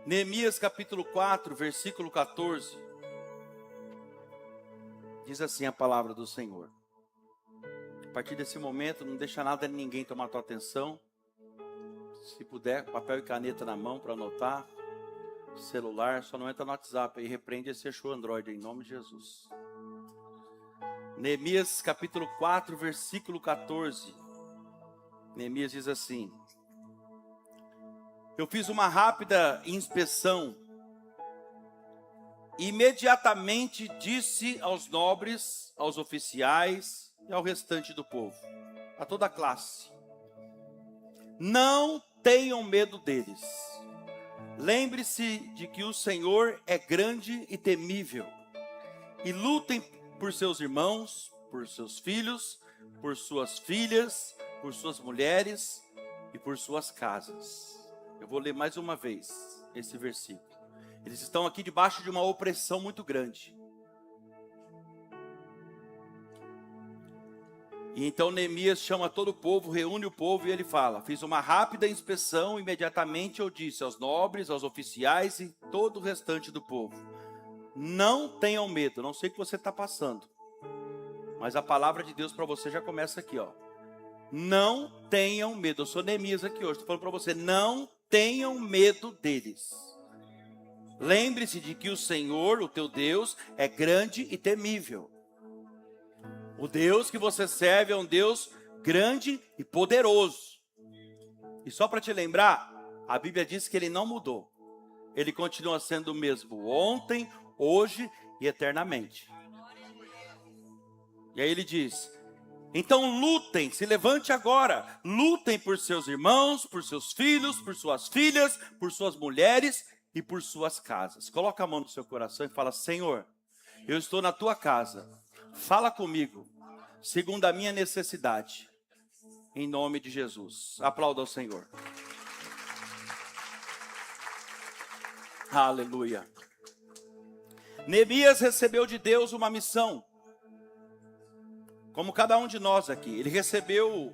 Neemias capítulo 4, versículo 14. Diz assim a palavra do Senhor. A partir desse momento, não deixa nada de ninguém tomar tua atenção. Se puder, papel e caneta na mão para anotar. Celular, só não entra no WhatsApp. Aí repreende esse Exu Android em nome de Jesus. Neemias capítulo 4, versículo 14. Neemias diz assim: eu fiz uma rápida inspeção. Imediatamente disse aos nobres, aos oficiais e ao restante do povo, a toda a classe: não tenham medo deles. Lembre-se de que o Senhor é grande e temível. E lutem por seus irmãos, por seus filhos, por suas filhas, por suas mulheres e por suas casas. Eu vou ler mais uma vez esse versículo. Eles estão aqui debaixo de uma opressão muito grande. E então Neemias chama todo o povo, reúne o povo e ele fala: fiz uma rápida inspeção, imediatamente eu disse aos nobres, aos oficiais e todo o restante do povo: não tenham medo. Não sei o que você está passando, mas a palavra de Deus para você já começa aqui, ó. Não tenham medo. Eu sou Neemias aqui hoje, estou falando para você: não tenham medo deles. Lembre-se de que o Senhor, o teu Deus, é grande e temível. O Deus que você serve é um Deus grande e poderoso. E só para te lembrar, a Bíblia diz que ele não mudou. Ele continua sendo o mesmo ontem, hoje e eternamente. E aí ele diz: então lutem, se levante agora, lutem por seus irmãos, por seus filhos, por suas filhas, por suas mulheres e por suas casas. Coloca a mão no seu coração e fala: Senhor, eu estou na tua casa, fala comigo, segundo a minha necessidade, em nome de Jesus. Aplauda ao Senhor. Aleluia. Neemias recebeu de Deus uma missão, como cada um de nós aqui. Ele recebeu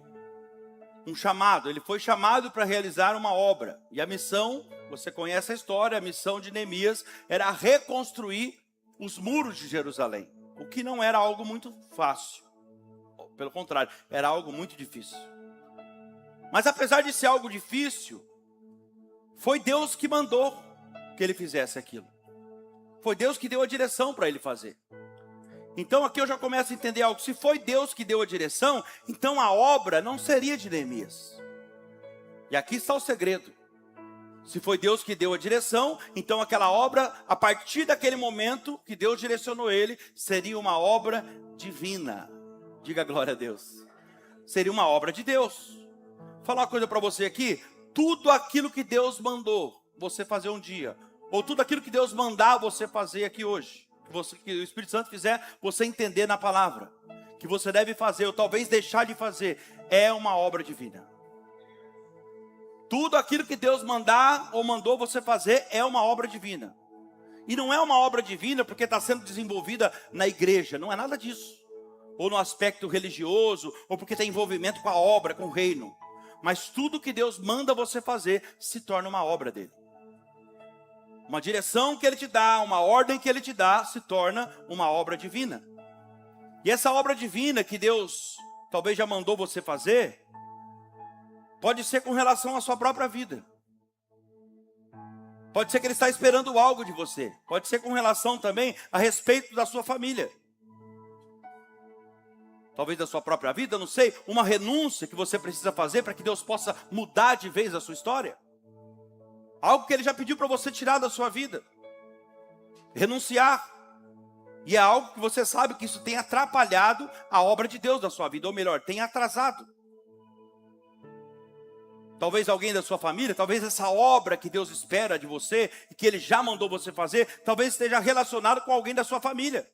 um chamado, ele foi chamado para realizar uma obra. E a missão, você conhece a história, a missão de Neemias era reconstruir os muros de Jerusalém. O que não era algo muito fácil. Pelo contrário, era algo muito difícil. Mas apesar de ser algo difícil, foi Deus que mandou que ele fizesse aquilo. Foi Deus que deu a direção para ele fazer. Então aqui eu já começo a entender algo. Se foi Deus que deu a direção, então a obra não seria de Neemias. E aqui está o segredo. Se foi Deus que deu a direção, então aquela obra, a partir daquele momento que Deus direcionou ele, seria uma obra divina. Diga glória a Deus. Seria uma obra de Deus. Vou falar uma coisa para você aqui. Tudo aquilo que Deus mandou você fazer um dia, ou tudo aquilo que Deus mandar você fazer aqui hoje, que o Espírito Santo fizer você entender na palavra, que você deve fazer, ou talvez deixar de fazer, é uma obra divina. Tudo aquilo que Deus mandar ou mandou você fazer é uma obra divina. E não é uma obra divina porque está sendo desenvolvida na igreja, não é nada disso. Ou no aspecto religioso, ou porque tem envolvimento com a obra, com o reino. Mas tudo que Deus manda você fazer se torna uma obra dele. Uma direção que ele te dá, uma ordem que ele te dá, se torna uma obra divina. E essa obra divina que Deus talvez já mandou você fazer, pode ser com relação à sua própria vida. Pode ser que ele está esperando algo de você. Pode ser com relação também a respeito da sua família. Talvez da sua própria vida, não sei. Uma renúncia que você precisa fazer para que Deus possa mudar de vez a sua história. Algo que ele já pediu para você tirar da sua vida. Renunciar. E é algo que você sabe que isso tem atrapalhado a obra de Deus da sua vida. Ou melhor, tem atrasado. Talvez alguém da sua família, talvez essa obra que Deus espera de você, e que ele já mandou você fazer, talvez esteja relacionado com alguém da sua família.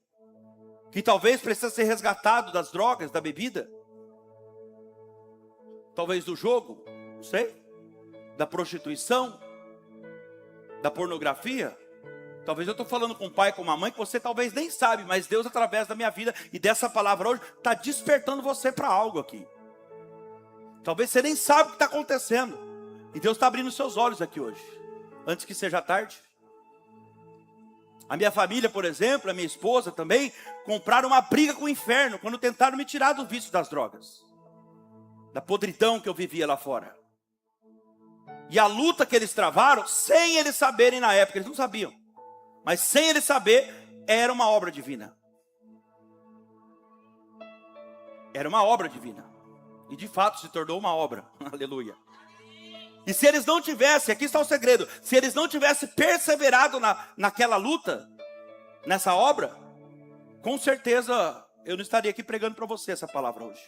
Que talvez precisa ser resgatado das drogas, da bebida. Talvez do jogo, não sei. Da prostituição. Da pornografia. Talvez eu estou falando com um pai, com uma mãe que você talvez nem sabe, mas Deus através da minha vida e dessa palavra hoje está despertando você para algo aqui. Talvez você nem sabe o que está acontecendo. E Deus está abrindo seus olhos aqui hoje. antes que seja tarde. A minha família, por exemplo, a minha esposa também, compraram uma briga com o inferno quando tentaram me tirar do vício das drogas, da podridão que eu vivia lá fora. E a luta que eles travaram, sem eles saberem na época, eles não sabiam, mas sem eles saber, era uma obra divina. Era uma obra divina. E de fato se tornou uma obra. Aleluia. E se eles não tivessem, aqui está o segredo, se eles não tivessem perseverado naquela luta, nessa obra, com certeza eu não estaria aqui pregando para você essa palavra hoje.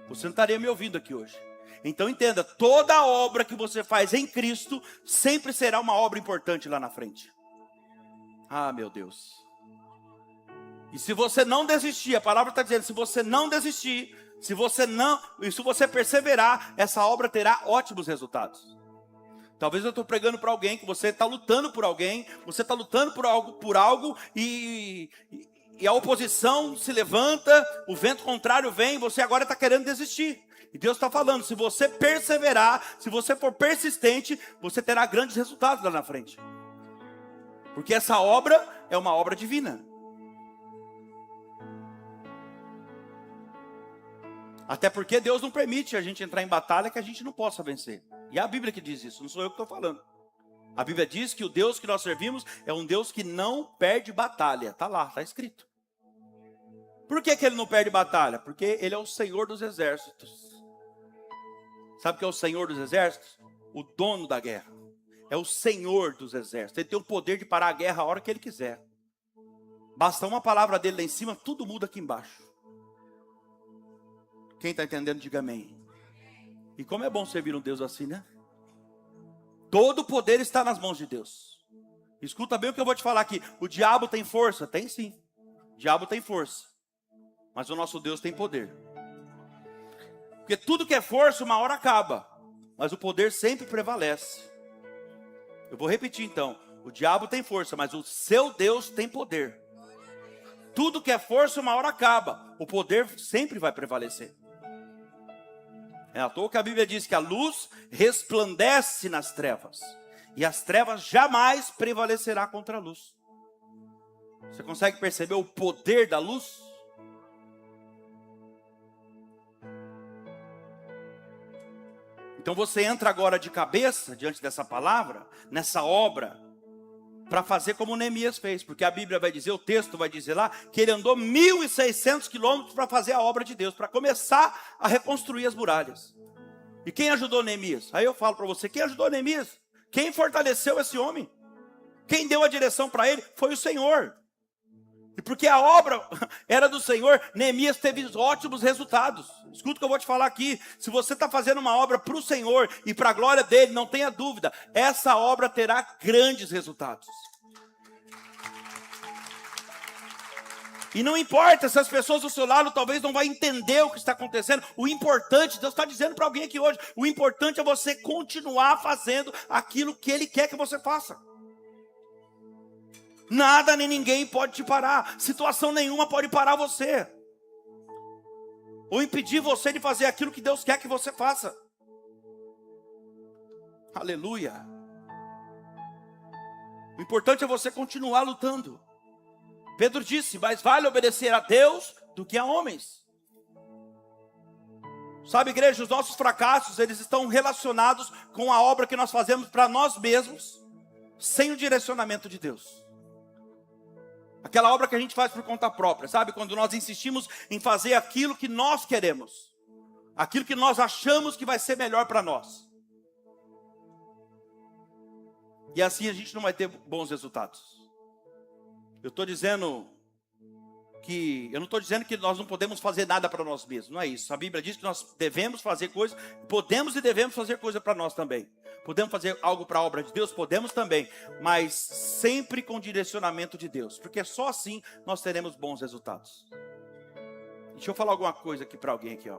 Você não estaria me ouvindo aqui hoje. Então entenda, toda obra que você faz em Cristo, sempre será uma obra importante lá na frente. Ah, meu Deus. E se você não desistir, a palavra está dizendo, se você não desistir, se você perseverar, essa obra terá ótimos resultados. Talvez eu estou pregando para alguém, que você está lutando por alguém, você está lutando por algo e a oposição se levanta, o vento contrário vem, você agora está querendo desistir. E Deus está falando, se você perseverar, se você for persistente, você terá grandes resultados lá na frente. Porque essa obra é uma obra divina. Até porque Deus não permite a gente entrar em batalha que a gente não possa vencer. E é a Bíblia que diz isso, não sou eu que estou falando. A Bíblia diz que o Deus que nós servimos é um Deus que não perde batalha. Está lá, está escrito. Por que ele não perde batalha? Porque ele é o Senhor dos exércitos. Sabe o que é o Senhor dos exércitos? O dono da guerra. É o Senhor dos exércitos. Ele tem o poder de parar a guerra a hora que ele quiser. Basta uma palavra dele lá em cima, tudo muda aqui embaixo. Quem está entendendo, diga amém. E como é bom servir um Deus assim, né? Todo o poder está nas mãos de Deus. Escuta bem o que eu vou te falar aqui. O diabo tem força? Tem sim. O diabo tem força. Mas o nosso Deus tem poder. Porque tudo que é força, uma hora acaba. Mas o poder sempre prevalece. Eu vou repetir então. O diabo tem força, mas o seu Deus tem poder. Tudo que é força, uma hora acaba. O poder sempre vai prevalecer. É à toa que a Bíblia diz que a luz resplandece nas trevas. E as trevas jamais prevalecerá contra a luz. Você consegue perceber o poder da luz? Então você entra agora de cabeça diante dessa palavra, nessa obra, para fazer como Neemias fez. Porque a Bíblia vai dizer, o texto vai dizer lá, que ele andou 1.600 quilômetros para fazer a obra de Deus, para começar a reconstruir as muralhas. E quem ajudou Neemias? Aí eu falo para você, quem ajudou Neemias? Quem fortaleceu esse homem? Quem deu a direção para ele? Foi o Senhor. E porque a obra era do Senhor, Neemias teve ótimos resultados. Escuta o que eu vou te falar aqui. Se você está fazendo uma obra para o Senhor e para a glória dele, não tenha dúvida, essa obra terá grandes resultados. E não importa se as pessoas do seu lado talvez não vão entender o que está acontecendo. O importante, Deus está dizendo para alguém aqui hoje, o importante é você continuar fazendo aquilo que Ele quer que você faça. Nada nem ninguém pode te parar. Situação nenhuma pode parar você. Ou impedir você de fazer aquilo que Deus quer que você faça. Aleluia. O importante é você continuar lutando. Pedro disse, mais vale obedecer a Deus do que a homens. Sabe, igreja, os nossos fracassos, eles estão relacionados com a obra que nós fazemos para nós mesmos, sem o direcionamento de Deus. Aquela obra que a gente faz por conta própria, sabe? Quando nós insistimos em fazer aquilo que nós queremos. Aquilo que nós achamos que vai ser melhor para nós. E assim a gente não vai ter bons resultados. Eu não estou dizendo que nós não podemos fazer nada para nós mesmos. Não é isso. A Bíblia diz que nós devemos fazer coisas. Podemos e devemos fazer coisa para nós também. Podemos fazer algo para a obra de Deus? Podemos também. Mas sempre com direcionamento de Deus. Porque só assim nós teremos bons resultados. Deixa eu falar alguma coisa aqui para alguém aqui.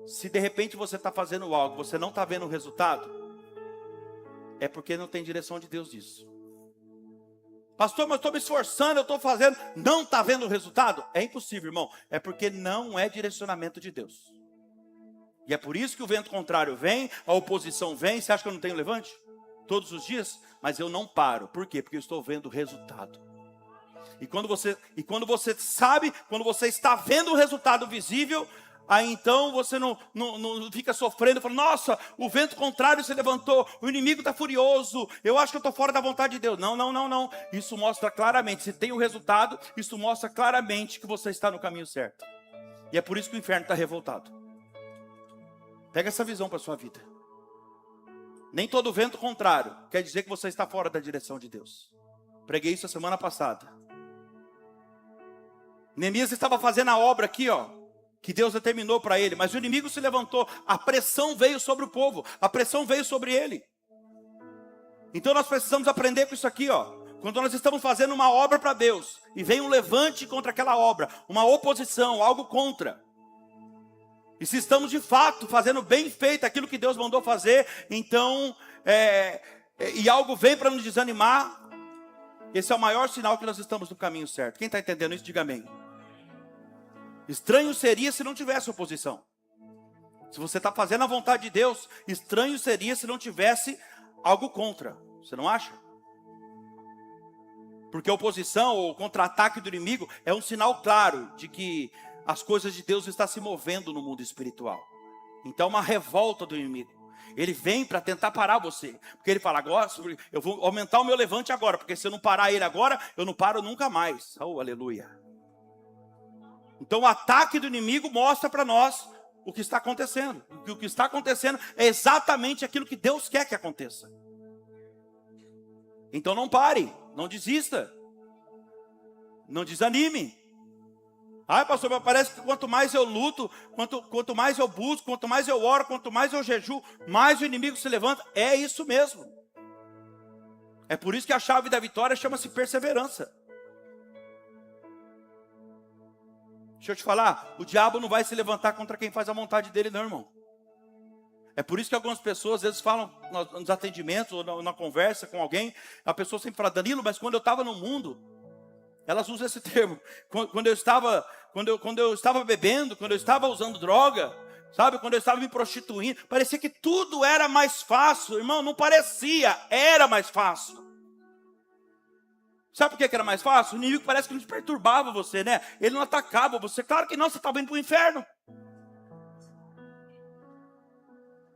Se de repente você está fazendo algo, você não está vendo o resultado, é porque não tem direção de Deus disso. Pastor, mas eu estou me esforçando, eu estou fazendo, não está vendo o resultado? É impossível, irmão. É porque não é direcionamento de Deus. E é por isso que o vento contrário vem, a oposição vem. Você acha que eu não tenho levante? todos os dias, mas eu não paro. Por quê? Porque eu estou vendo o resultado. E quando você sabe, quando você está vendo o resultado visível, aí então você não fica sofrendo, falando, nossa, o vento contrário se levantou, o inimigo está furioso, eu acho que eu estou fora da vontade de Deus. Não. Isso mostra claramente, se tem o resultado, isso mostra claramente que você está no caminho certo. E é por isso que o inferno está revoltado. Pega essa visão para a sua vida. Nem todo vento contrário quer dizer que você está fora da direção de Deus. Preguei isso a semana passada. Neemias estava fazendo a obra aqui, que Deus determinou para ele, mas o inimigo se levantou, a pressão veio sobre o povo, a pressão veio sobre ele. Então nós precisamos aprender com isso aqui, quando nós estamos fazendo uma obra para Deus, e vem um levante contra aquela obra, uma oposição, algo contra. E se estamos de fato fazendo bem feito aquilo que Deus mandou fazer, então, e algo vem para nos desanimar, esse é o maior sinal que nós estamos no caminho certo. Quem está entendendo isso, diga amém. Estranho seria se não tivesse oposição. Se você está fazendo a vontade de Deus, estranho seria se não tivesse algo contra. Você não acha? Porque a oposição ou o contra-ataque do inimigo é um sinal claro de que as coisas de Deus estão se movendo no mundo espiritual. Então, uma revolta do inimigo. Ele vem para tentar parar você. Porque ele fala, agora eu vou aumentar o meu levante agora. Porque se eu não parar ele agora, eu não paro nunca mais. Oh, aleluia. Então o ataque do inimigo mostra para nós o que está acontecendo. O que está acontecendo é exatamente aquilo que Deus quer que aconteça. Então não pare, não desista. Não desanime. Ai, pastor, mas parece que quanto mais eu luto, quanto mais eu busco, quanto mais eu oro, quanto mais eu jejuo, mais o inimigo se levanta. É isso mesmo. É por isso que a chave da vitória chama-se perseverança. Deixa eu te falar, o diabo não vai se levantar contra quem faz a vontade dele, não, irmão. É por isso que algumas pessoas, às vezes, falam nos atendimentos ou na conversa com alguém, a pessoa sempre fala, Danilo, mas quando eu estava no mundo, elas usam esse termo, quando eu estava bebendo, quando eu estava usando droga, sabe, quando eu estava me prostituindo, parecia que tudo era mais fácil, irmão, não parecia, era mais fácil. Sabe por que era mais fácil? O inimigo parece que não perturbava você, né? Ele não atacava você. Claro que não, você estava indo para o inferno.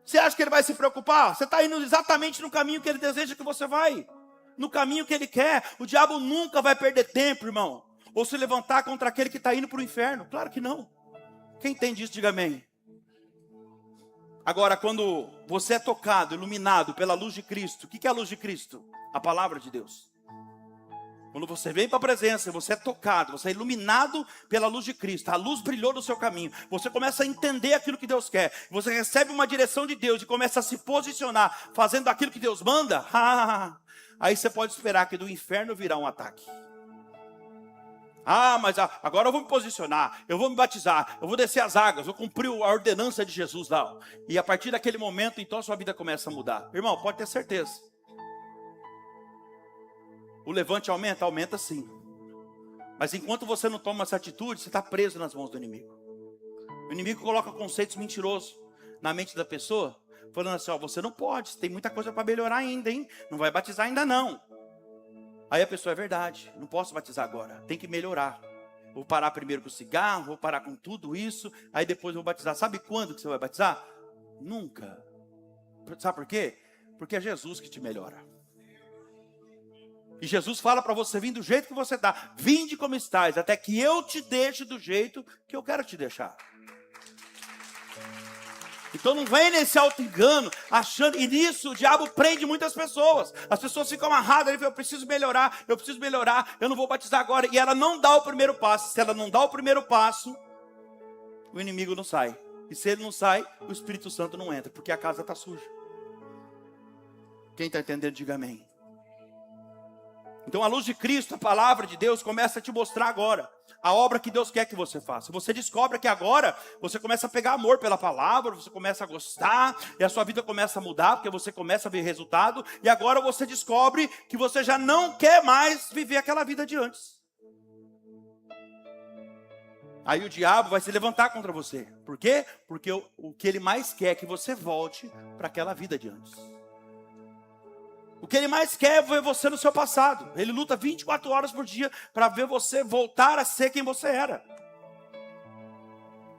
Você acha que ele vai se preocupar? Você está indo exatamente no caminho que ele deseja que você vai. No caminho que ele quer. O diabo nunca vai perder tempo, irmão. Ou se levantar contra aquele que está indo para o inferno. Claro que não. Quem entende isso, diga amém. Agora, quando você é tocado, iluminado pela luz de Cristo. O que é a luz de Cristo? A palavra de Deus. Quando você vem para a presença, você é tocado, você é iluminado pela luz de Cristo. A luz brilhou no seu caminho. Você começa a entender aquilo que Deus quer. Você recebe uma direção de Deus e começa a se posicionar, fazendo aquilo que Deus manda. Aí você pode esperar que do inferno virá um ataque. Mas agora eu vou me posicionar, eu vou me batizar, eu vou descer as águas, vou cumprir a ordenança de Jesus lá. E a partir daquele momento, então a sua vida começa a mudar. Irmão, pode ter certeza. O levante aumenta? Aumenta sim. Mas enquanto você não toma essa atitude, você está preso nas mãos do inimigo. O inimigo coloca conceitos mentirosos na mente da pessoa, falando assim, você não pode, tem muita coisa para melhorar ainda, hein? Não vai batizar ainda não. Aí a pessoa, é verdade, não posso batizar agora, tem que melhorar. Vou parar primeiro com o cigarro, vou parar com tudo isso, aí depois vou batizar. Sabe quando que você vai batizar? Nunca. Sabe por quê? Porque é Jesus que te melhora. E Jesus fala para você vir do jeito que você está. Vinde como estás, até que eu te deixe do jeito que eu quero te deixar. Então não vem nesse auto-engano, achando, e nisso o diabo prende muitas pessoas. As pessoas ficam amarradas, ele fala, eu preciso melhorar, eu não vou batizar agora. E ela não dá o primeiro passo. Se ela não dá o primeiro passo, o inimigo não sai. E se ele não sai, o Espírito Santo não entra, porque a casa está suja. Quem está entendendo, diga amém. Então a luz de Cristo, a palavra de Deus, começa a te mostrar agora a obra que Deus quer que você faça. Você descobre que agora você começa a pegar amor pela palavra, você começa a gostar, e a sua vida começa a mudar, porque você começa a ver resultado, e agora você descobre que você já não quer mais viver aquela vida de antes. Aí o diabo vai se levantar contra você. Por quê? Porque o que ele mais quer é que você volte para aquela vida de antes. O que ele mais quer é ver você no seu passado. Ele luta 24 horas por dia para ver você voltar a ser quem você era.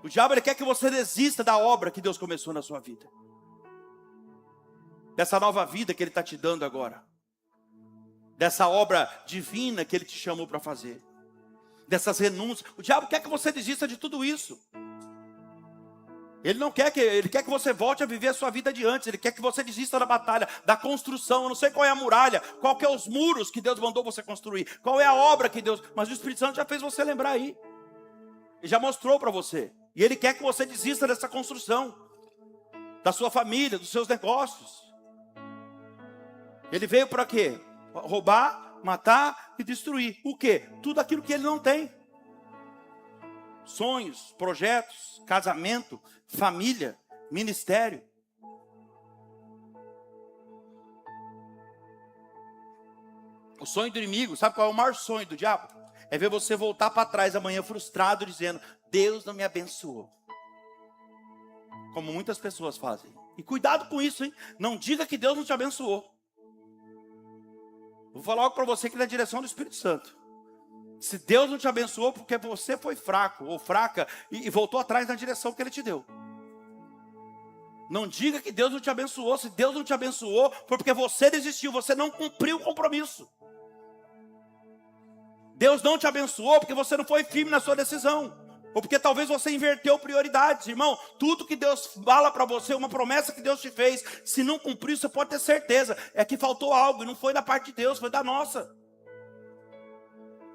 O diabo, ele quer que você desista da obra que Deus começou na sua vida. Dessa nova vida que ele está te dando agora. Dessa obra divina que ele te chamou para fazer. Dessas renúncias. O diabo quer que você desista de tudo isso. Ele não quer ele quer que você volte a viver a sua vida de antes. Ele quer que você desista da batalha, da construção. Eu não sei qual é a muralha, qual que é os muros que Deus mandou você construir, qual é a obra que Deus... Mas o Espírito Santo já fez você lembrar aí. Ele já mostrou para você. E ele quer que você desista dessa construção. Da sua família, dos seus negócios. Ele veio para quê? Roubar, matar e destruir. O quê? Tudo aquilo que ele não tem. Sonhos, projetos, casamento, família, ministério. O sonho do inimigo, sabe qual é o maior sonho do diabo? É ver você voltar para trás amanhã frustrado, dizendo: Deus não me abençoou. Como muitas pessoas fazem. E cuidado com isso, hein? Não diga que Deus não te abençoou. Vou falar algo para você aqui na direção do Espírito Santo. Se Deus não te abençoou porque você foi fraco ou fraca e voltou atrás na direção que Ele te deu. Não diga que Deus não te abençoou. Se Deus não te abençoou, foi porque você desistiu, você não cumpriu o compromisso. Deus não te abençoou porque você não foi firme na sua decisão. Ou porque talvez você inverteu prioridades. Irmão, tudo que Deus fala para você, uma promessa que Deus te fez, se não cumprir, você pode ter certeza, é que faltou algo, e não foi da parte de Deus, foi da nossa.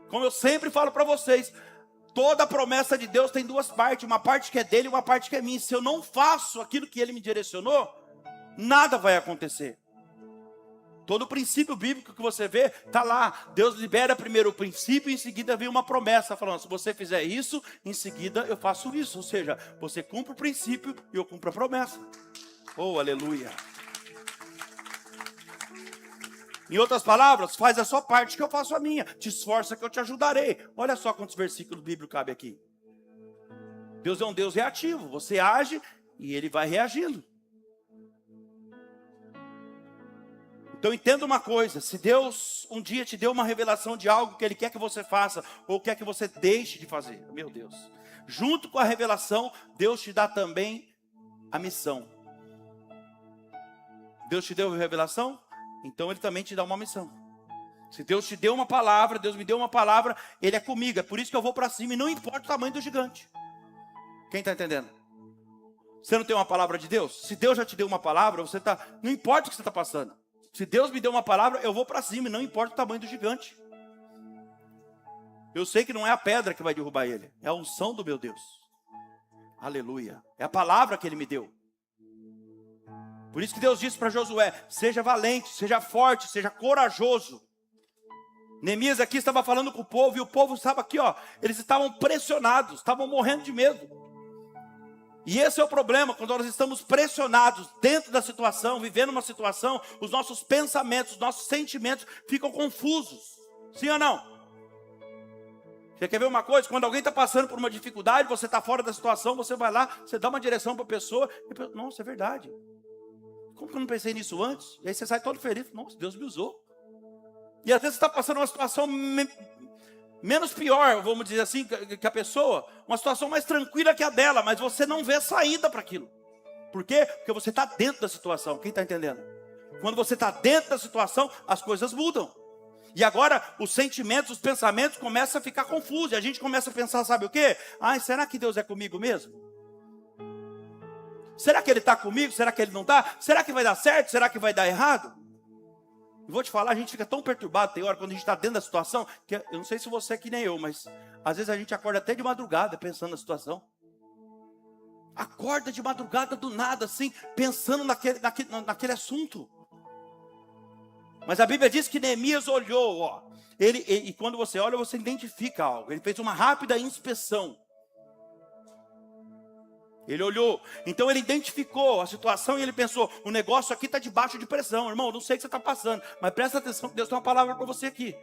Como eu sempre falo para vocês, toda promessa de Deus tem duas partes, uma parte que é dele e uma parte que é minha. Se eu não faço aquilo que ele me direcionou, nada vai acontecer. Todo o princípio bíblico que você vê, está lá. Deus libera primeiro o princípio e em seguida vem uma promessa, falando: se você fizer isso, em seguida eu faço isso. Ou seja, você cumpre o princípio e eu cumpro a promessa. Oh, aleluia. Em outras palavras, faz a sua parte que eu faço a minha. Te esforça que eu te ajudarei. Olha só quantos versículos bíblicos cabe aqui. Deus é um Deus reativo. Você age e Ele vai reagindo. Então entenda uma coisa, se Deus um dia te deu uma revelação de algo que Ele quer que você faça, ou quer que você deixe de fazer, meu Deus, junto com a revelação, Deus te dá também a missão. Deus te deu a revelação, então Ele também te dá uma missão. Se Deus te deu uma palavra, Deus me deu uma palavra, Ele é comigo, é por isso que eu vou para cima, e não importa o tamanho do gigante. Quem está entendendo? Você não tem uma palavra de Deus? Se Deus já te deu uma palavra, não importa o que você está passando. Se Deus me deu uma palavra, eu vou para cima, não importa o tamanho do gigante. Eu sei que não é a pedra que vai derrubar ele, é a unção do meu Deus. Aleluia. É a palavra que Ele me deu. Por isso que Deus disse para Josué: seja valente, seja forte, seja corajoso. Neemias aqui estava falando com o povo, e o povo estava aqui, ó, eles estavam pressionados, estavam morrendo de medo. E esse é o problema, quando nós estamos pressionados dentro da situação, vivendo uma situação, os nossos pensamentos, os nossos sentimentos ficam confusos. Sim ou não? Você quer ver uma coisa? Quando alguém está passando por uma dificuldade, você está fora da situação, você vai lá, você dá uma direção para a pessoa, e pensa: nossa, é verdade. Como que eu não pensei nisso antes? E aí você sai todo feliz: nossa, Deus me usou. E às vezes você está passando uma situação menos pior, vamos dizer assim, que a pessoa, uma situação mais tranquila que a dela, mas você não vê saída para aquilo. Por quê? Porque você está dentro da situação. Quem está entendendo? Quando você está dentro da situação, as coisas mudam. E agora os sentimentos, os pensamentos começam a ficar confusos. E a gente começa a pensar, sabe o quê? Será que Deus é comigo mesmo? Será que Ele está comigo? Será que Ele não está? Será que vai dar certo? Será que vai dar errado? E vou te falar, a gente fica tão perturbado, tem hora, quando a gente está dentro da situação, que eu não sei se você é que nem eu, mas às vezes a gente acorda até de madrugada pensando na situação. Acorda de madrugada do nada, assim, pensando naquele assunto. Mas a Bíblia diz que Neemias olhou, ó. E quando você olha, você identifica algo. Ele fez uma rápida inspeção. Ele olhou, então ele identificou a situação e ele pensou: o negócio aqui está debaixo de pressão. Irmão, não sei o que você está passando, mas presta atenção que Deus tem uma palavra para você aqui.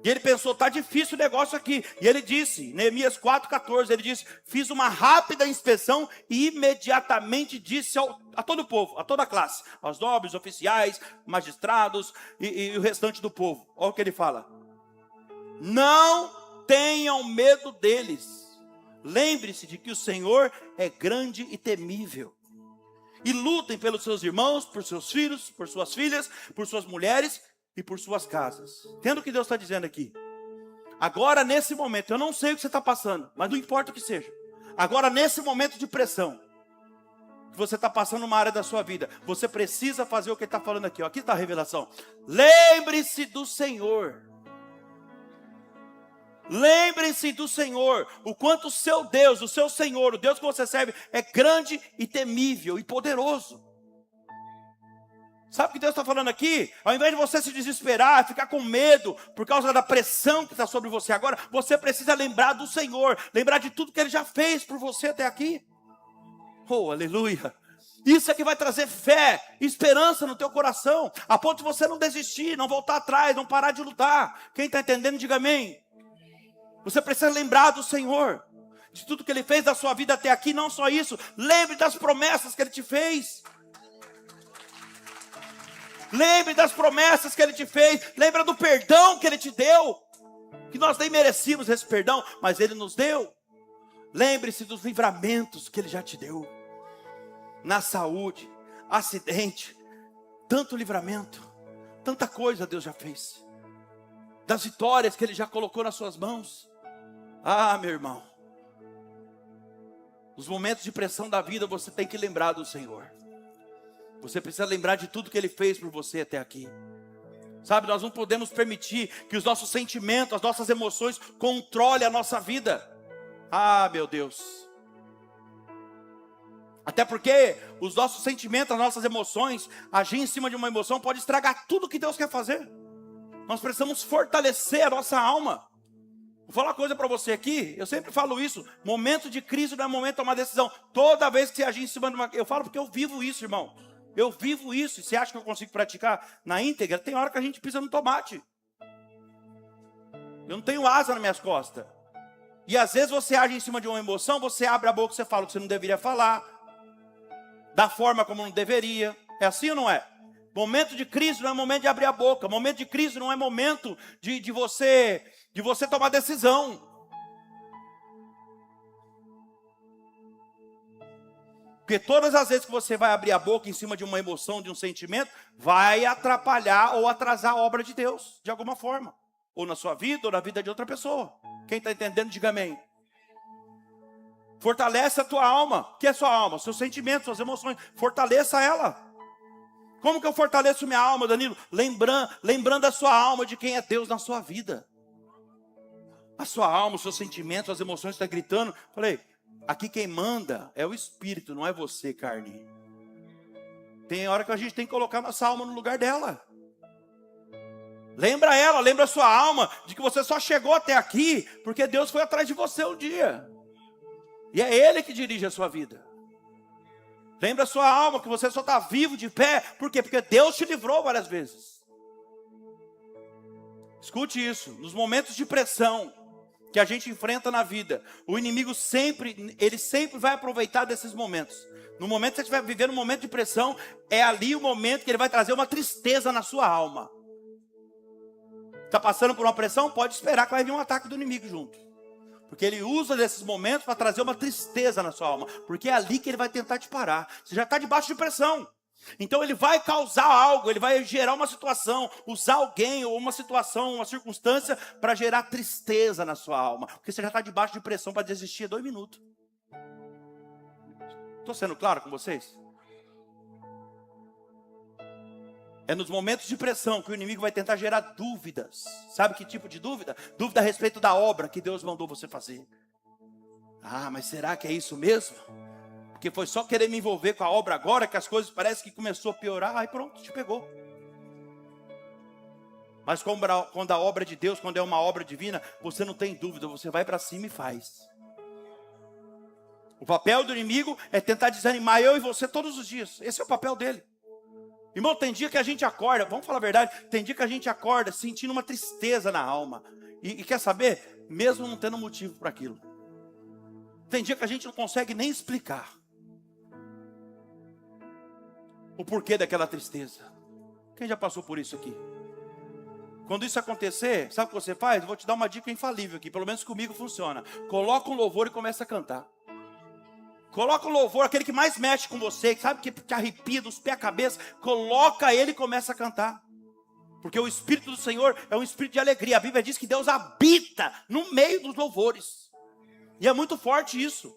E ele pensou, está difícil o negócio aqui. E ele disse, Neemias 4,14, ele disse, fiz uma rápida inspeção e imediatamente disse a todo o povo, a toda a classe, aos nobres, oficiais, magistrados e o restante do povo. Olha o que ele fala. Não tenham medo deles. Lembre-se de que o Senhor é grande e temível. E lutem pelos seus irmãos, por seus filhos, por suas filhas, por suas mulheres e por suas casas. Entenda o que Deus está dizendo aqui. Agora, nesse momento, eu não sei o que você está passando, mas não importa o que seja. Agora, nesse momento de pressão, que você está passando numa área da sua vida, você precisa fazer o que ele está falando aqui. Ó. Aqui está a revelação. Lembre-se do Senhor. Lembre-se do Senhor, o quanto o seu Deus, o seu Senhor, o Deus que você serve, é grande e temível e poderoso. Sabe o que Deus está falando aqui? Ao invés de você se desesperar, ficar com medo por causa da pressão que está sobre você agora, você precisa lembrar do Senhor, lembrar de tudo que Ele já fez por você até aqui. Oh, aleluia! Isso é que vai trazer fé, esperança no teu coração, a ponto de você não desistir, não voltar atrás, não parar de lutar. Quem está entendendo, diga amém. Você precisa lembrar do Senhor, de tudo que Ele fez da sua vida até aqui, não só isso, lembre das promessas que Ele te fez. Lembre das promessas que Ele te fez. Lembra do perdão que Ele te deu. Que nós nem merecíamos esse perdão, mas Ele nos deu. Lembre-se dos livramentos que Ele já te deu. Na saúde, acidente, tanto livramento, tanta coisa Deus já fez. Das vitórias que Ele já colocou nas suas mãos. Ah, meu irmão. Nos momentos de pressão da vida, você tem que lembrar do Senhor. Você precisa lembrar de tudo que Ele fez por você até aqui. Sabe, nós não podemos permitir que os nossos sentimentos, as nossas emoções controlem a nossa vida. Ah, meu Deus. Até porque os nossos sentimentos, as nossas emoções, agir em cima de uma emoção pode estragar tudo que Deus quer fazer. Nós precisamos fortalecer a nossa alma. Vou falar uma coisa para você aqui, eu sempre falo isso. Momento de crise não é momento de tomar decisão. Toda vez que você agir em cima de uma... Eu falo porque eu vivo isso, irmão. Eu vivo isso, e você acha que eu consigo praticar na íntegra? Tem hora que a gente pisa no tomate. Eu não tenho asa nas minhas costas. E às vezes você age em cima de uma emoção, você abre a boca e você fala o que você não deveria falar. Da forma como não deveria. É assim ou não é? Momento de crise não é momento de abrir a boca. Momento de crise não é momento de você tomar decisão. Porque todas as vezes que você vai abrir a boca em cima de uma emoção, de um sentimento, vai atrapalhar ou atrasar a obra de Deus, de alguma forma. Ou na sua vida, ou na vida de outra pessoa. Quem está entendendo, diga amém. Fortalece a tua alma. O que é sua alma? Seus sentimentos, suas emoções. Fortaleça ela. Como que eu fortaleço minha alma, Danilo? Lembrando a sua alma de quem é Deus na sua vida. A sua alma, os seus sentimentos, as emoções estão gritando. Falei... Aqui quem manda é o Espírito, não é você, carne. Tem hora que a gente tem que colocar nossa alma no lugar dela. Lembra ela, lembra a sua alma de que você só chegou até aqui porque Deus foi atrás de você um dia. E é Ele que dirige a sua vida. Lembra a sua alma que você só está vivo, de pé. Por quê? Porque Deus te livrou várias vezes. Escute isso, nos momentos de pressão que a gente enfrenta na vida, o inimigo sempre vai aproveitar desses momentos. No momento que você estiver vivendo um momento de pressão, é ali o momento que ele vai trazer uma tristeza na sua alma. Está passando por uma pressão? Pode esperar que vai vir um ataque do inimigo junto. Porque ele usa desses momentos para trazer uma tristeza na sua alma. Porque é ali que ele vai tentar te parar. Você já está debaixo de pressão. Então ele vai causar algo, ele vai gerar uma situação, usar alguém ou uma situação, uma circunstância para gerar tristeza na sua alma. Porque você já está debaixo de pressão para desistir em 2 minutos. Estou sendo claro com vocês? É nos momentos de pressão que o inimigo vai tentar gerar dúvidas. Sabe que tipo de dúvida? Dúvida a respeito da obra que Deus mandou você fazer. Ah, mas será que é isso mesmo? Porque foi só querer me envolver com a obra agora que as coisas parecem que começou a piorar. Aí pronto, te pegou. Mas quando a obra de Deus, quando é uma obra divina, você não tem dúvida, você vai para cima e faz. O papel do inimigo é tentar desanimar eu e você todos os dias. Esse é o papel dele. Irmão, tem dia que a gente acorda, vamos falar a verdade, tem dia que a gente acorda sentindo uma tristeza na alma. E quer saber? Mesmo não tendo motivo para aquilo. Tem dia que a gente não consegue nem explicar o porquê daquela tristeza. Quem já passou por isso aqui? Quando isso acontecer, sabe o que você faz? Eu vou te dar uma dica infalível aqui, pelo menos comigo funciona. Coloca um louvor e começa a cantar. Coloca um louvor, aquele que mais mexe com você, sabe, que te arrepia dos pés à cabeça. Coloca ele e começa a cantar. Porque o Espírito do Senhor é um espírito de alegria. A Bíblia diz que Deus habita no meio dos louvores. E é muito forte isso.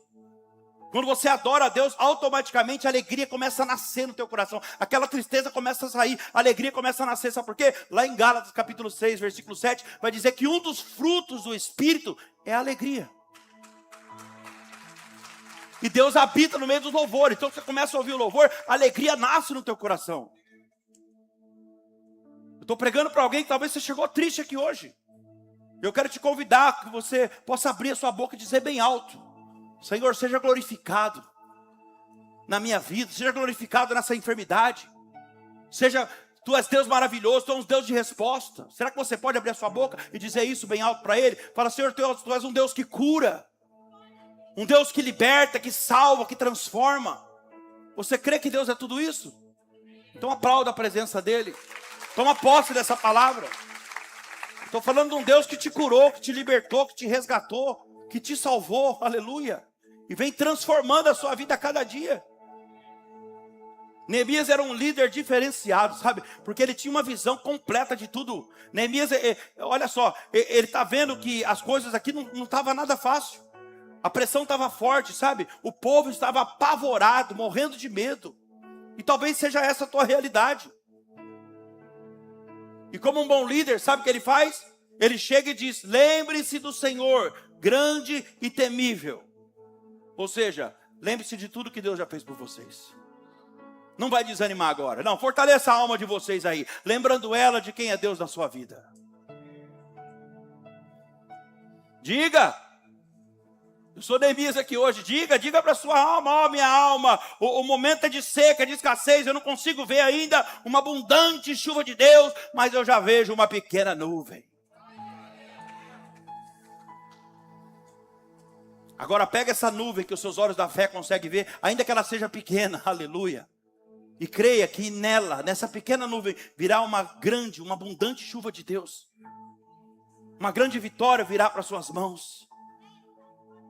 Quando você adora a Deus, automaticamente a alegria começa a nascer no teu coração. Aquela tristeza começa a sair, a alegria começa a nascer. Sabe por quê? Lá em Gálatas capítulo 6, versículo 7, vai dizer que um dos frutos do Espírito é a alegria. E Deus habita no meio dos louvores. Então você começa a ouvir o louvor, a alegria nasce no teu coração. Eu estou pregando para alguém que talvez você chegou triste aqui hoje. Eu quero te convidar que você possa abrir a sua boca e dizer bem alto: Senhor, seja glorificado na minha vida, seja glorificado nessa enfermidade. Tu és Deus maravilhoso, tu és um Deus de resposta. Será que você pode abrir a sua boca e dizer isso bem alto para Ele? Fala: Senhor, tu és um Deus que cura. Um Deus que liberta, que salva, que transforma. Você crê que Deus é tudo isso? Então aplauda a presença dEle. Toma posse dessa palavra. Estou falando de um Deus que te curou, que te libertou, que te resgatou, que te salvou. Aleluia. E vem transformando a sua vida a cada dia. Neemias era um líder diferenciado, sabe? Porque ele tinha uma visão completa de tudo. Neemias, olha só, ele está vendo que as coisas aqui não estavam nada fácil. A pressão estava forte, sabe? O povo estava apavorado, morrendo de medo. E talvez seja essa a tua realidade. E como um bom líder, sabe o que ele faz? Ele chega e diz: lembre-se do Senhor, grande e temível. Ou seja, lembre-se de tudo que Deus já fez por vocês. Não vai desanimar agora. Não, fortaleça a alma de vocês aí, lembrando ela de quem é Deus na sua vida. Diga: eu sou Neemias aqui hoje. Diga para a sua alma: ó, minha alma, o momento é de seca, de escassez. Eu não consigo ver ainda uma abundante chuva de Deus, mas eu já vejo uma pequena nuvem. Agora pega essa nuvem que os seus olhos da fé conseguem ver, ainda que ela seja pequena, aleluia. E creia que nela, nessa pequena nuvem, virá uma grande, uma abundante chuva de Deus. Uma grande vitória virá para suas mãos.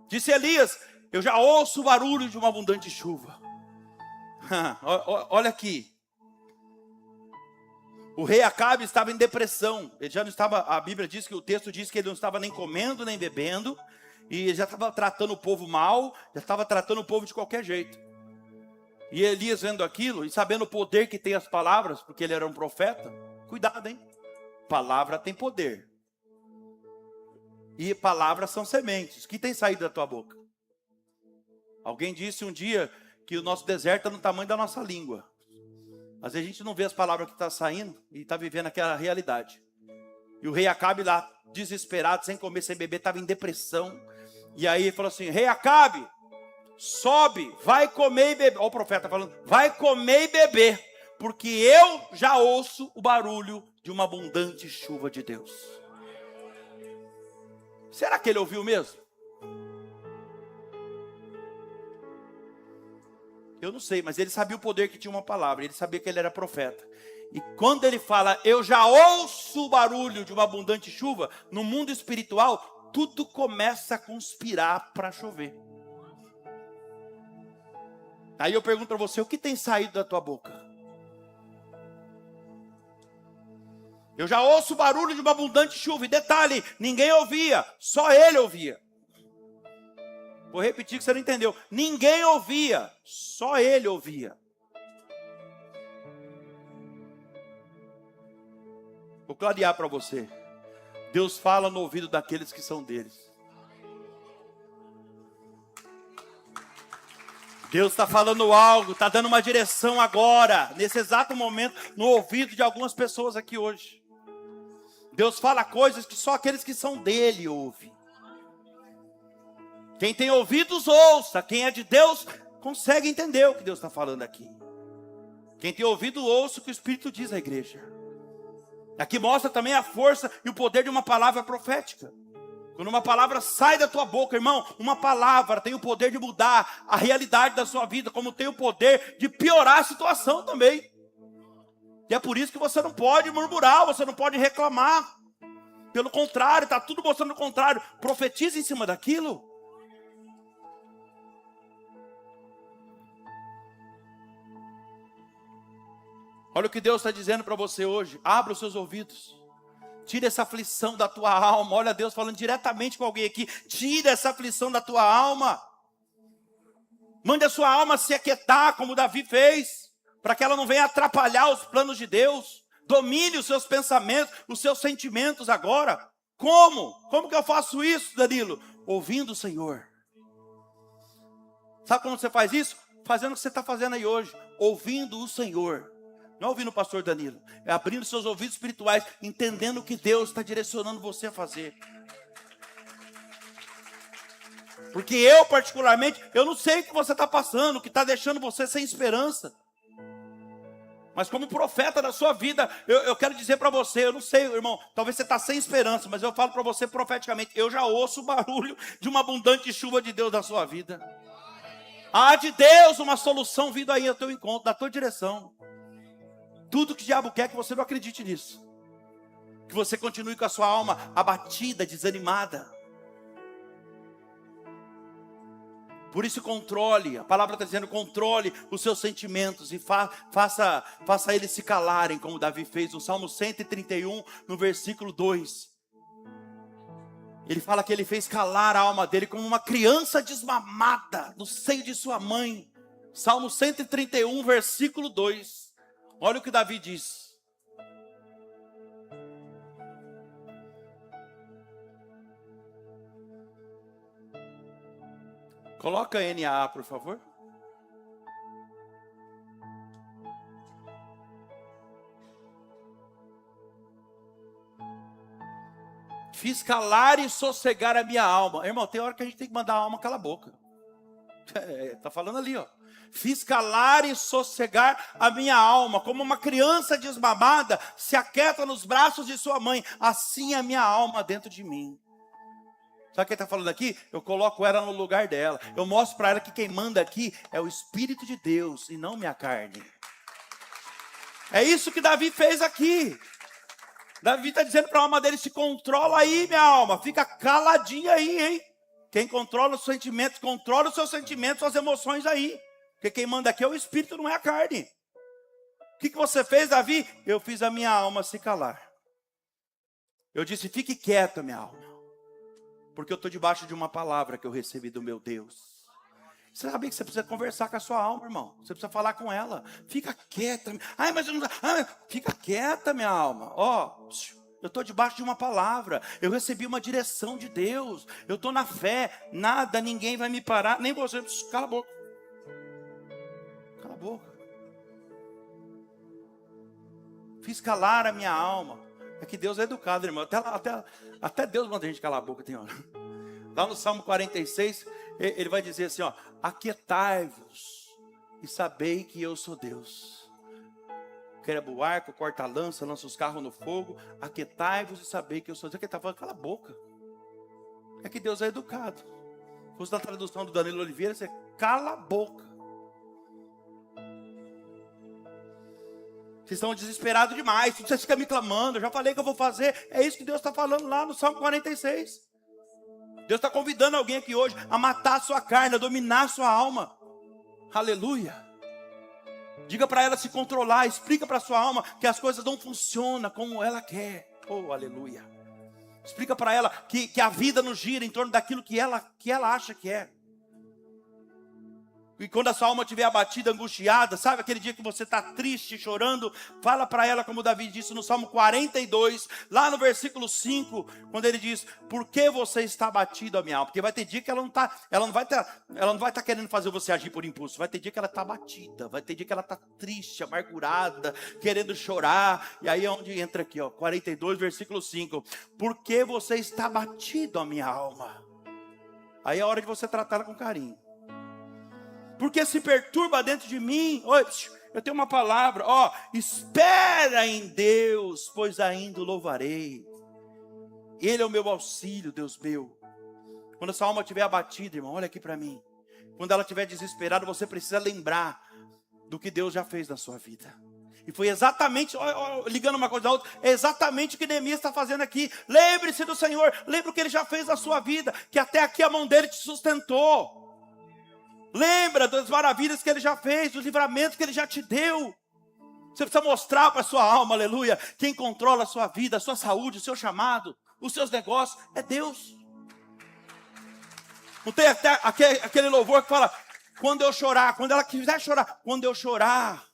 Disse Elias: eu já ouço o barulho de uma abundante chuva. Olha aqui. O rei Acabe estava em depressão. Ele já não estava, a Bíblia diz que o texto diz que ele não estava nem comendo nem bebendo. E já estava tratando o povo mal, já estava tratando o povo de qualquer jeito. E Elias vendo aquilo e sabendo o poder que tem as palavras, porque ele era um profeta. Cuidado, hein? Palavra tem poder. E palavras são sementes. O que tem saído da tua boca? Alguém disse um dia que o nosso deserto é no tamanho da nossa língua. Às vezes a gente não vê as palavras que estão saindo e está vivendo aquela realidade. E o rei Acabe lá, desesperado, sem comer, sem beber, estava em depressão. E aí ele falou assim: rei Acabe, sobe, vai comer e beber. Olha o profeta falando: vai comer e beber, porque eu já ouço o barulho de uma abundante chuva de Deus. Será que ele ouviu mesmo? Eu não sei, mas ele sabia o poder que tinha uma palavra. Ele sabia que ele era profeta. E quando ele fala: eu já ouço o barulho de uma abundante chuva, no mundo espiritual, tudo começa a conspirar para chover. Aí eu pergunto para você: o que tem saído da tua boca? Eu já ouço o barulho de uma abundante chuva. E detalhe, ninguém ouvia, só ele ouvia. Vou repetir que você não entendeu. Ninguém ouvia, só ele ouvia. Vou clarear para você. Deus fala no ouvido daqueles que são deles. Deus está falando algo, está dando uma direção agora, nesse exato momento, no ouvido de algumas pessoas aqui hoje. Deus fala coisas que só aqueles que são dele ouvem. Quem tem ouvidos, ouça. Quem é de Deus, consegue entender o que Deus está falando aqui. Quem tem ouvido, ouça o que o Espírito diz à igreja. Aqui mostra também a força e o poder de uma palavra profética. Quando uma palavra sai da tua boca, irmão, uma palavra tem o poder de mudar a realidade da sua vida, como tem o poder de piorar a situação também. E é por isso que você não pode murmurar, você não pode reclamar. Pelo contrário, está tudo mostrando o contrário. Profetiza em cima daquilo. Olha o que Deus está dizendo para você hoje. Abra os seus ouvidos. Tira essa aflição da tua alma. Olha Deus falando diretamente com alguém aqui. Tira essa aflição da tua alma. Mande a sua alma se aquietar, como Davi fez, para que ela não venha atrapalhar os planos de Deus. Domine os seus pensamentos, os seus sentimentos agora. Como? Como que eu faço isso, Danilo? Ouvindo o Senhor. Sabe como você faz isso? Fazendo o que você está fazendo aí hoje. Ouvindo o Senhor. Não é ouvindo o pastor Danilo. É abrindo seus ouvidos espirituais, entendendo o que Deus está direcionando você a fazer. Porque eu, particularmente, eu não sei o que você está passando, o que está deixando você sem esperança. Mas como profeta da sua vida, eu quero dizer para você, eu não sei, irmão, talvez você está sem esperança, mas eu falo para você profeticamente, eu já ouço o barulho de uma abundante chuva de Deus na sua vida. Há de Deus uma solução vindo aí ao teu encontro, na tua direção. Tudo que o diabo quer que você não acredite nisso. Que você continue com a sua alma abatida, desanimada. Por isso controle, a palavra está dizendo, controle os seus sentimentos e faça eles se calarem, como Davi fez no Salmo 131, no versículo 2. Ele fala que ele fez calar a alma dele como uma criança desmamada no seio de sua mãe. Salmo 131, versículo 2. Olha o que Davi diz. Coloca NAA, por favor. Fiz calar e sossegar a minha alma. Irmão, tem hora que a gente tem que mandar a alma calar a boca. Está falando ali, ó. Fiz calar e sossegar a minha alma, como uma criança desmamada se aquieta nos braços de sua mãe, assim a minha alma dentro de mim. Sabe o que ele está falando aqui? Eu coloco ela no lugar dela. Eu mostro para ela que quem manda aqui é o Espírito de Deus e não minha carne. É isso que Davi fez aqui. Davi está dizendo para a alma dele, se controla aí, minha alma. Fica caladinha aí, hein? Quem controla os sentimentos, controla os seus sentimentos, suas emoções aí. Porque quem manda aqui é o Espírito, não é a carne. O que você fez, Davi? Eu fiz a minha alma se calar. Eu disse, fique quieta, minha alma. Porque eu estou debaixo de uma palavra que eu recebi do meu Deus. Você sabia que você precisa conversar com a sua alma, irmão? Você precisa falar com ela. Fica quieta. Ai, mas eu não... fica quieta, minha alma. Ó, eu estou debaixo de uma palavra. Eu recebi uma direção de Deus. Eu estou na fé. Nada, ninguém vai me parar. Nem você. Cala a boca. Cala a boca. Fiz calar a minha alma. É que Deus é educado, irmão. Até Deus manda a gente calar a boca, tem hora. Lá no Salmo 46, ele vai dizer assim, ó. Aquietai-vos e sabei que eu sou Deus. Quebra o arco, corta a lança, lança os carros no fogo. Aquietai-vos e sabei que eu sou Deus. Ele está falando, cala a boca. É que Deus é educado. Se fosse na tradução do Danilo Oliveira, você cala a boca. Vocês estão desesperados demais. Vocês ficam me clamando. Eu já falei que eu vou fazer. É isso que Deus está falando lá no Salmo 46. Deus está convidando alguém aqui hoje a matar a sua carne, a dominar a sua alma. Aleluia. Diga para ela se controlar. Explica para a sua alma que as coisas não funcionam como ela quer. Oh, aleluia. Explica para ela que a vida não gira em torno daquilo que ela acha que é. E quando a sua alma estiver abatida, angustiada, sabe aquele dia que você está triste, chorando, fala para ela como Davi disse no Salmo 42, lá no versículo 5, quando ele diz, por que você está abatido, a minha alma? Porque vai ter dia que ela não vai estar querendo fazer você agir por impulso, vai ter dia que ela está abatida, vai ter dia que ela está triste, amargurada, querendo chorar, e aí é onde entra aqui, ó, 42, versículo 5, por que você está abatido, a minha alma? Aí é a hora de você tratar ela com carinho. Porque se perturba dentro de mim. Eu tenho uma palavra, ó, espera em Deus, pois ainda o louvarei. Ele é o meu auxílio, Deus meu. Quando a sua alma estiver abatida, irmão, olha aqui para mim. Quando ela estiver desesperada, você precisa lembrar do que Deus já fez na sua vida. E foi exatamente, ligando uma coisa à outra, é exatamente o que Neemias está fazendo aqui. Lembre-se do Senhor, lembre o que Ele já fez na sua vida, que até aqui a mão dele te sustentou. Lembra das maravilhas que Ele já fez, dos livramentos que Ele já te deu. Você precisa mostrar para a sua alma, aleluia, quem controla a sua vida, a sua saúde, o seu chamado, os seus negócios, é Deus. Não tem até aquele louvor que fala, quando eu chorar, quando ela quiser chorar, quando eu chorar,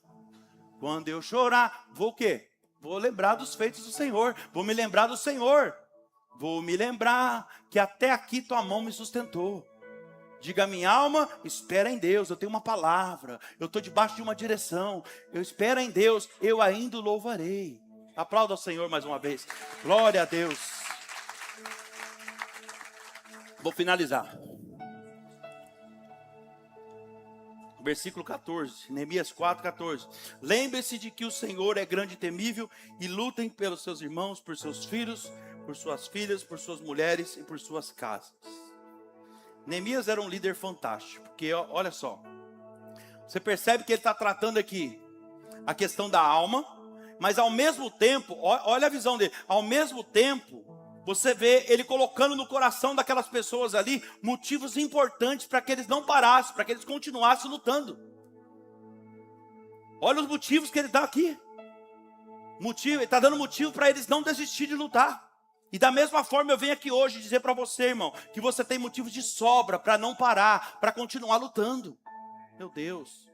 vou o quê? Vou lembrar dos feitos do Senhor, vou me lembrar do Senhor, vou me lembrar que até aqui tua mão me sustentou. Diga, minha alma, espera em Deus, eu tenho uma palavra, eu estou debaixo de uma direção, eu espero em Deus, eu ainda o louvarei. Aplauda ao Senhor mais uma vez, glória a Deus. Vou finalizar. Versículo 14, Neemias 4:14. Lembre-se de que o Senhor é grande e temível, e lutem pelos seus irmãos, por seus filhos, por suas filhas, por suas mulheres e por suas casas. Neemias era um líder fantástico, porque olha só, você percebe que ele está tratando aqui a questão da alma, mas ao mesmo tempo, olha a visão dele, ao mesmo tempo, você vê ele colocando no coração daquelas pessoas ali motivos importantes para que eles não parassem, para que eles continuassem lutando. Olha os motivos que ele dá aqui. Ele está dando motivo para eles não desistirem de lutar. E da mesma forma eu venho aqui hoje dizer para você, irmão, que você tem motivos de sobra para não parar, para continuar lutando. Meu Deus.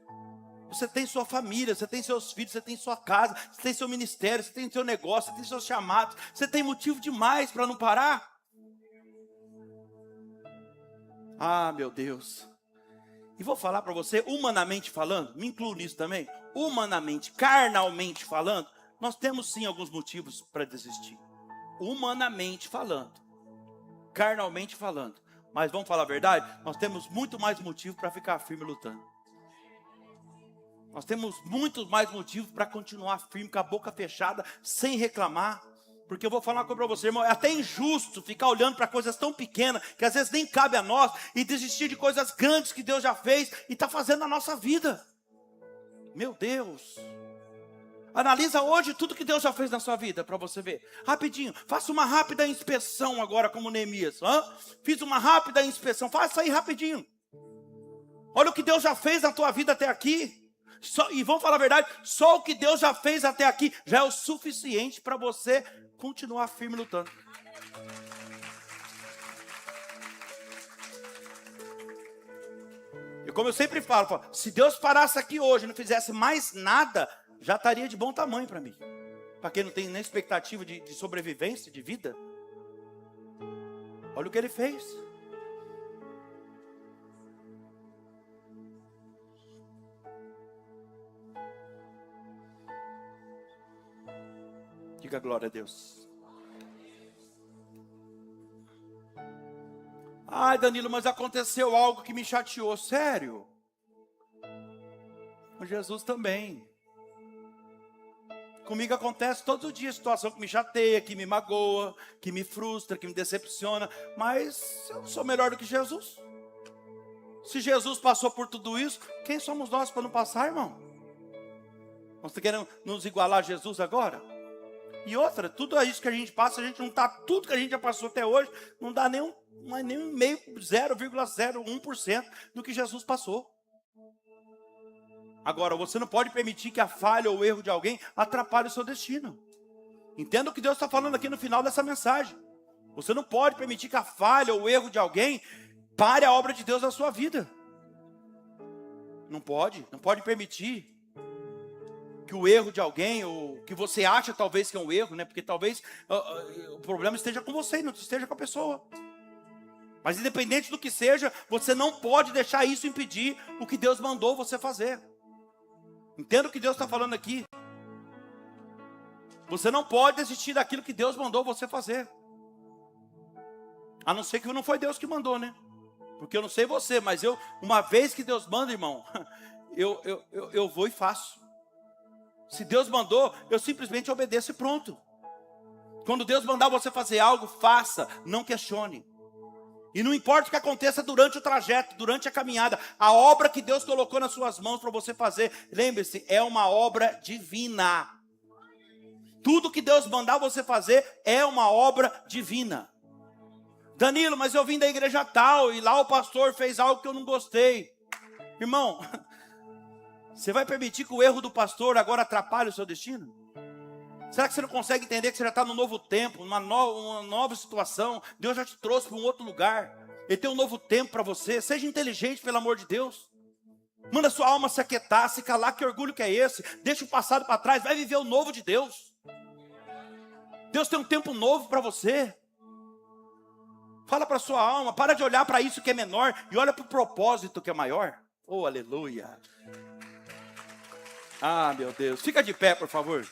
Você tem sua família, você tem seus filhos, você tem sua casa, você tem seu ministério, você tem seu negócio, você tem seus chamados. Você tem motivo demais para não parar. Ah, meu Deus. E vou falar para você, humanamente falando, me incluo nisso também. Humanamente, carnalmente falando, nós temos sim alguns motivos para desistir. Humanamente falando, carnalmente falando, mas vamos falar a verdade, nós temos muito mais motivo para ficar firme lutando. Nós temos muito mais motivos para continuar firme, com a boca fechada, sem reclamar. Porque eu vou falar uma coisa para você, irmão, é até injusto ficar olhando para coisas tão pequenas, que às vezes nem cabe a nós, e desistir de coisas grandes que Deus já fez, e está fazendo na nossa vida. Meu Deus. Analisa hoje tudo que Deus já fez na sua vida, para você ver. Rapidinho, faça uma rápida inspeção agora, como Neemias. Fiz uma rápida inspeção, faça aí rapidinho. Olha o que Deus já fez na tua vida até aqui. E vamos falar a verdade, só o que Deus já fez até aqui já é o suficiente para você continuar firme lutando. E como eu sempre falo, se Deus parasse aqui hoje e não fizesse mais nada, já estaria de bom tamanho para mim. Para quem não tem nem expectativa de sobrevivência, de vida. Olha o que Ele fez. Diga glória a Deus. Ai, Danilo, mas aconteceu algo que me chateou. Sério? Com Jesus também. Comigo acontece todos os dias situação que me chateia, que me magoa, que me frustra, que me decepciona. Mas eu não sou melhor do que Jesus. Se Jesus passou por tudo isso, quem somos nós para não passar, irmão? Nós queremos nos igualar a Jesus agora? E outra, tudo isso que a gente passa, a gente não está, tudo que a gente já passou até hoje, não dá nem meio, 0,01% do que Jesus passou. Agora, você não pode permitir que a falha ou o erro de alguém atrapalhe o seu destino. Entenda o que Deus está falando aqui no final dessa mensagem. Você não pode permitir que a falha ou o erro de alguém pare a obra de Deus na sua vida. Não pode permitir que o erro de alguém, ou que você acha talvez que é um erro, né? Porque talvez o problema esteja com você e não esteja com a pessoa. Mas independente do que seja, você não pode deixar isso impedir o que Deus mandou você fazer. Entenda o que Deus está falando aqui. Você não pode desistir daquilo que Deus mandou você fazer. A não ser que não foi Deus que mandou, né? Porque eu não sei você, mas uma vez que Deus manda, irmão, eu vou e faço. Se Deus mandou, eu simplesmente obedeço e pronto. Quando Deus mandar você fazer algo, faça, não questione. E não importa o que aconteça durante o trajeto, durante a caminhada, a obra que Deus colocou nas suas mãos para você fazer, lembre-se, é uma obra divina. Tudo que Deus mandar você fazer é uma obra divina. Danilo, mas eu vim da igreja tal e lá o pastor fez algo que eu não gostei. Irmão, você vai permitir que o erro do pastor agora atrapalhe o seu destino? Será que você não consegue entender que você já está num novo tempo, uma nova situação? Deus já te trouxe para um outro lugar. Ele tem um novo tempo para você. Seja inteligente, pelo amor de Deus. Manda sua alma se aquietar, se calar. Que orgulho que é esse? Deixa o passado para trás, vai viver o novo de Deus. Deus tem um tempo novo para você. Fala para sua alma, para de olhar para isso que é menor e olha para o propósito que é maior. Oh, aleluia. Ah, meu Deus. Fica de pé, por favor.